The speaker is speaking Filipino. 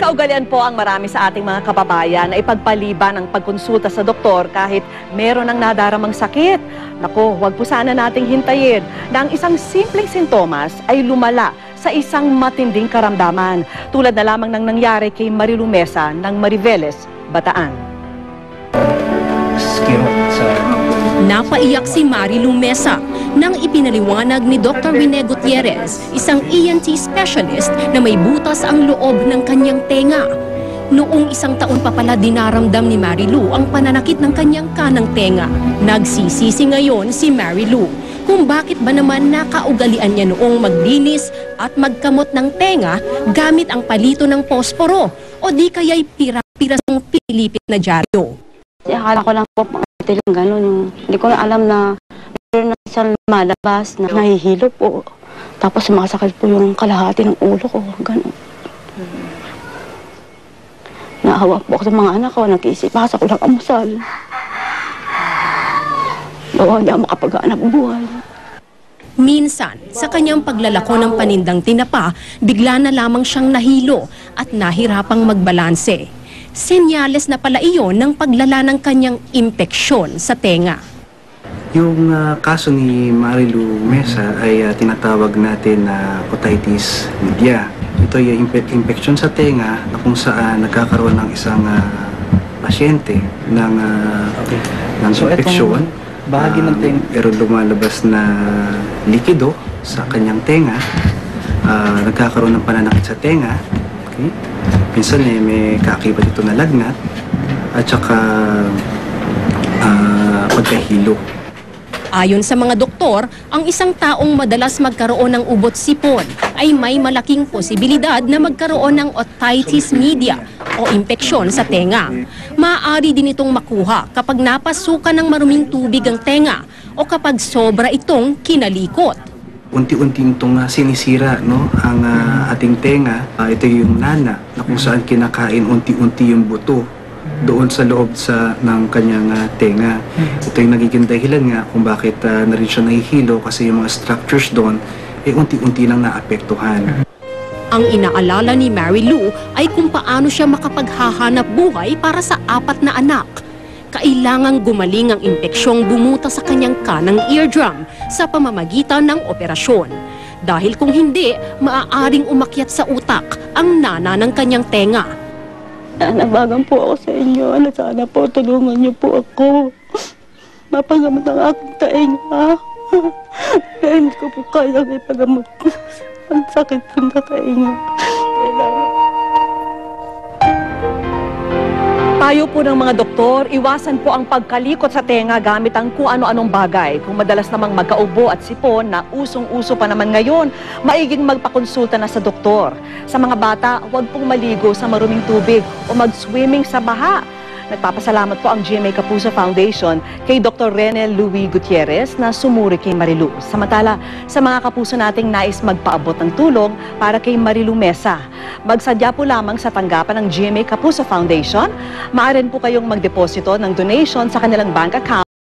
Kaugalian po ang marami sa ating mga kababayan na ipagpaliban ang pagkonsulta sa doktor kahit meron ng nadaramang sakit. Naku, huwag po sana nating hintayin na ang isang simpleng sintomas ay lumala sa isang matinding karamdaman. Tulad na lamang ng nangyari kay Marilu Mesa ng Mariveles, Bataan. Napaiyak si Marilu Mesa nang ipinaliwanag ni Dr. Rene Gutierrez, isang ENT specialist, na may butas ang loob ng kanyang tenga. Noong 1 taon pa pala dinaramdam ni Marilu ang pananakit ng kanyang kanang tenga. Nagsisisi ngayon si Marilu kung bakit ba naman nakaugalian niya noong maglinis at magkamot ng tenga gamit ang palito ng posporo o di kaya'y pirasong pilipit na dyaryo. Akala ko lang po lang gano'n. Hindi ko na alam na meron na siyang malabas na nahihilo po. Tapos sumasakit po yung kalahati ng ulo ko. Gano'n. Naawa po ako sa mga anak ko. Nag-iisip, basa ko lang amusal. Bawa hindi ako makapag-aanap buhay. Minsan, sa kanyang paglalako ng panindang tinapa, bigla na lamang siyang nahilo at nahirapang magbalanse. Senyales na pala iyon ng paglala ng kanyang impeksyon sa tenga. Yung kaso ni Marilu Mesa ay tinatawag natin na otitis media. Ito ay impeksyon sa tenga na kung saan nagkakaroon ng isang pasyente ng impeksyon. Bahagi ng tenga. Pero lumalabas na likido sa kanyang tenga, nagkakaroon ng pananakit sa tenga. Okay? Minsan may kaakibat ito na lagnat at saka pagkahilo. Ayon sa mga doktor, ang isang taong madalas magkaroon ng ubot-sipon ay may malaking posibilidad na magkaroon ng otitis media o impeksyon sa tenga. Maaari din itong makuha kapag napasukan ng maruming tubig ang tenga o kapag sobra itong kinalikot. Unti-unti itong sinisira, no, ang ating tenga. Ito yung nana na kung saan kinakain unti-unti yung buto doon sa loob ng kanyang tenga. Ito yung nagiging dahilan nga kung bakit na rin siya nahihilo kasi yung mga structures doon unti-unti nang naapektuhan. Ang inaalala ni Marilu ay kung paano siya makapaghahanap buhay para sa 4 na anak. Kailangang gumaling ang impeksyong bumuta sa kanyang kanang eardrum sa pamamagitan ng operasyon. Dahil kung hindi, maaaring umakyat sa utak ang nana ng kanyang tenga. Nanabagan po ako sa inyo. Sana po tulungan niyo po ako. Mapagamot ang aking tainga. Kaya hindi ko po kayang ipagamot. Ang sakit po na tainga. Payo po ng mga doktor, iwasan po ang pagkalikot sa tenga gamit ang kung ano-anong bagay. Kung madalas namang magkaubo at sipon na usong-uso pa naman ngayon, maiging magpakonsulta na sa doktor. Sa mga bata, huwag pong maligo sa maruming tubig o mag-swimming sa baha. Nagpapasalamat po ang GMA Kapuso Foundation kay Dr. Rene Louis Gutierrez na sumuri kay Marilu. Samantala, sa mga kapuso nating nais magpaabot ng tulong para kay Marilu Mesa, magsadya po lamang sa tanggapan ng GMA Kapuso Foundation. Maaari po kayong magdeposito ng donation sa kanilang bank account